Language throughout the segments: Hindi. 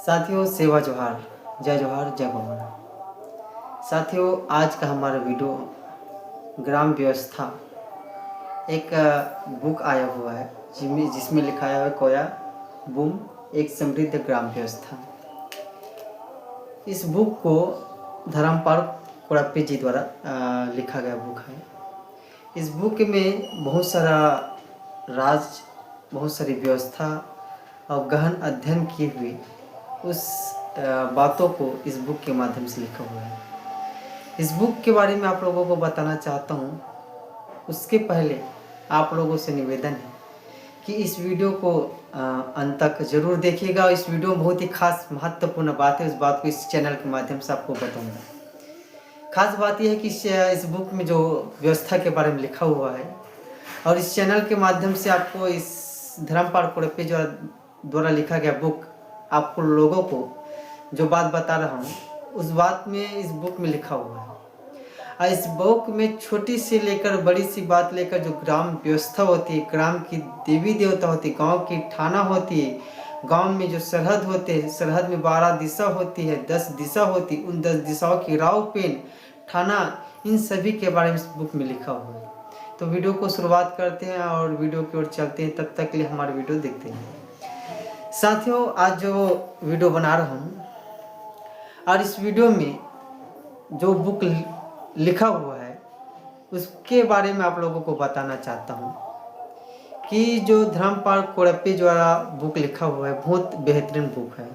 साथियों, सेवा जोहार, जय जोहार, जय भवाना। साथियों, आज का हमारा वीडियो ग्राम व्यवस्था एक बुक आया हुआ है जिसमें लिखा है कोया बूम एक समृद्ध ग्राम व्यवस्था। इस बुक को धर्मपाल कोड़प्पी जी द्वारा लिखा गया बुक है। इस बुक में बहुत सारा राज, बहुत सारी व्यवस्था और गहन अध्ययन किए हुए उस बातों को इस बुक के माध्यम से लिखा हुआ है। इस बुक के बारे में आप लोगों को बताना चाहता हूँ। उसके पहले आप लोगों से निवेदन है कि इस वीडियो को अंत तक जरूर देखिएगा। इस वीडियो में बहुत ही खास महत्वपूर्ण बात है, उस बात को इस चैनल के माध्यम से आपको बताऊंगा। खास बात यह है कि इस बुक में जो व्यवस्था के बारे में लिखा हुआ है और इस चैनल के माध्यम से आपको इस धर्मपाल कोड़प्पी द्वारा लिखा गया बुक आपको लोगों को जो बात बता रहा हूँ उस बात में इस बुक में लिखा हुआ है। और इस बुक में छोटी सी लेकर बड़ी सी बात लेकर जो ग्राम व्यवस्था होती है, ग्राम की देवी देवता होती है, गांव की थाना होती है, गांव में जो सरहद होते हैं, सरहद में 12 दिशा होती है, 10 दिशा होती, उन 10 दिशाओं की राव पेन थाना, इन सभी के बारे में इस बुक में लिखा हुआ है। तो वीडियो को शुरुआत करते हैं और वीडियो की ओर चलते हैं। तब तक के लिए हमारा वीडियो देखते हैं। साथियों, आज जो वीडियो बना रहा हूँ और इस वीडियो में जो बुक लिखा हुआ है उसके बारे में आप लोगों को बताना चाहता हूँ कि जो धर्मपाल कोड़प्पी द्वारा बुक लिखा हुआ है बहुत बेहतरीन बुक है।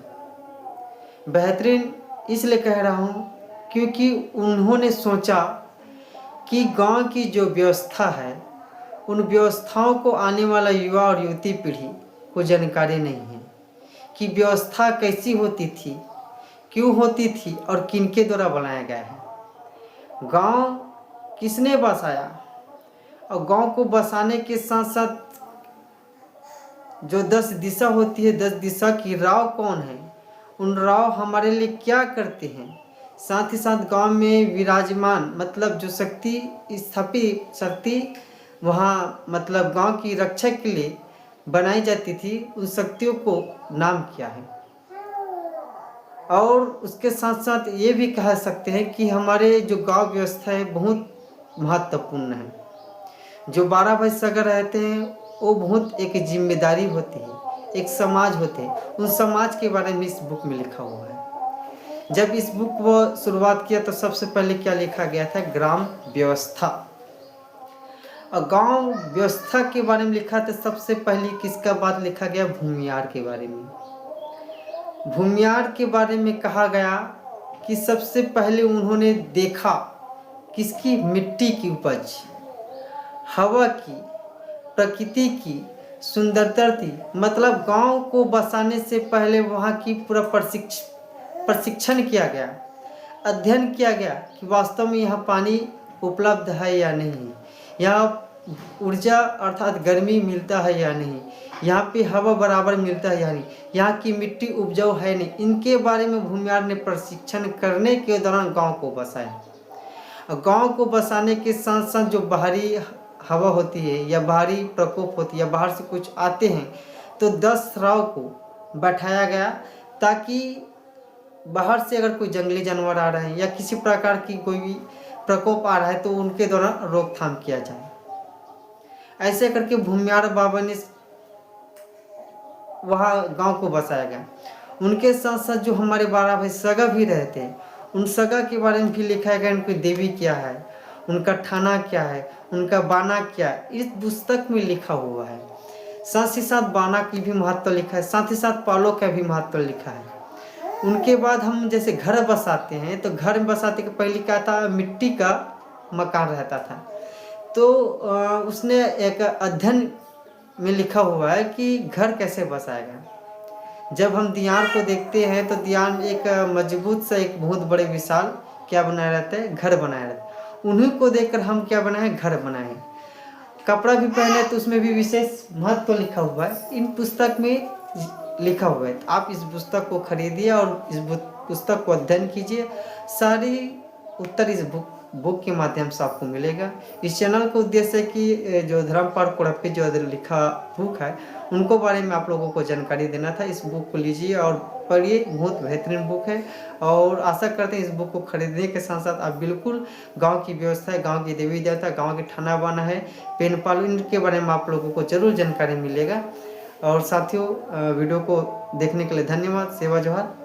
बेहतरीन इसलिए कह रहा हूँ क्योंकि उन्होंने सोचा कि गांव की जो व्यवस्था है उन व्यवस्थाओं को आने वाला युवा और युवती पीढ़ी को जानकारी नहीं है कि व्यवस्था कैसी होती थी, क्यों होती थी और किनके द्वारा बनाया गया है। गांव किसने बसाया और गांव को बसाने के साथ साथ जो 10 दिशा होती है, 10 दिशा की राव कौन है, उन राव हमारे लिए क्या करते हैं। साथ ही साथ गांव में विराजमान मतलब जो शक्ति स्थापित शक्ति वहाँ मतलब गांव की रक्षा के लिए बनाई जाती थी, उन शक्तियों को नाम क्या है। और उसके साथ साथ ये भी कह सकते हैं कि हमारे जो गांव व्यवस्था है बहुत महत्वपूर्ण है। जो 12 भाई सगा रहते हैं वो बहुत एक जिम्मेदारी होती है, एक समाज होते हैं, उन समाज के बारे में इस बुक में लिखा हुआ है। जब इस बुक को शुरुआत किया तो सबसे पहले क्या लिखा गया था, ग्राम व्यवस्था। और गांव व्यवस्था के बारे में लिखा था सबसे पहले किसका बात लिखा गया, भूमियार के बारे में। भूमियार के बारे में कहा गया कि सबसे पहले उन्होंने देखा किसकी, मिट्टी की उपज, हवा की, प्रकृति की सुंदरता थी। मतलब गांव को बसाने से पहले वहाँ की पूरा प्रशिक्षण किया गया, अध्ययन किया गया कि वास्तव में यहाँ पानी उपलब्ध है या नहीं, यहाँ ऊर्जा अर्थात गर्मी मिलता है या नहीं, यहाँ पे हवा बराबर मिलता है या नहीं, यहाँ की मिट्टी उपजाऊ है नहीं। इनके बारे में भूमियार ने प्रशिक्षण करने के दौरान गांव को बसाया। और गांव को बसाने के साथ साथ जो बाहरी हवा होती है या बाहरी प्रकोप होती है या बाहर से कुछ आते हैं तो 10 राव को बैठाया गया ताकि बाहर से अगर कोई जंगली जानवर आ रहे हैं या किसी प्रकार की कोई भी प्रकोप आ रहा है तो उनके द्वारा रोकथाम किया जाए। ऐसे करके भूमियार बाबा ने वहाँ गांव को बसाया गया। उनके साथ साथ जो हमारे 12 भाई सगा भी रहते हैं उन सगा के बारे में भी लिखा गया, उनकी देवी क्या है, उनका ठाना क्या है, उनका बाना क्या है, इस पुस्तक में लिखा हुआ है। साथ ही साथ बाना की भी महत्व लिखा है, साथ ही साथ पालों का भी महत्व लिखा है। उनके बाद हम जैसे घर बसाते हैं तो घर बसाते के पहले क्या था, मिट्टी का मकान रहता था। तो उसने एक अध्ययन में लिखा हुआ है कि घर कैसे बसाएगा। जब हम दियार को देखते हैं तो दियार एक मजबूत सा एक बहुत बड़े विशाल क्या बनाया रहता है, घर बनाया रहता है। उन्हीं को देखकर हम क्या बनाए, घर बनाए। कपड़ा भी पहने तो उसमें भी विशेष महत्व लिखा हुआ है, इन पुस्तक में लिखा हुआ है। आप इस पुस्तक को खरीदिए और इस पुस्तक को अध्ययन कीजिए। सारी उत्तर इस बुक बुक के माध्यम से आपको मिलेगा। इस चैनल का उद्देश्य है कि जो धर्मपाल कोरप्पी जो लिखा बुक है उनको बारे में आप लोगों को जानकारी देना था। इस बुक को लीजिए और पढ़िए, बहुत बेहतरीन बुक है और आशा करते हैं इस बुक को खरीदने के साथ साथ आप बिल्कुल गांव की व्यवस्था है, गांव की देवी देवता, गांव के थाना बाना है, पेनपाल, इनके बारे में आप लोगों को जरूर जानकारी मिलेगा। और साथियों वीडियो को देखने के लिए धन्यवाद। सेवा जोहार।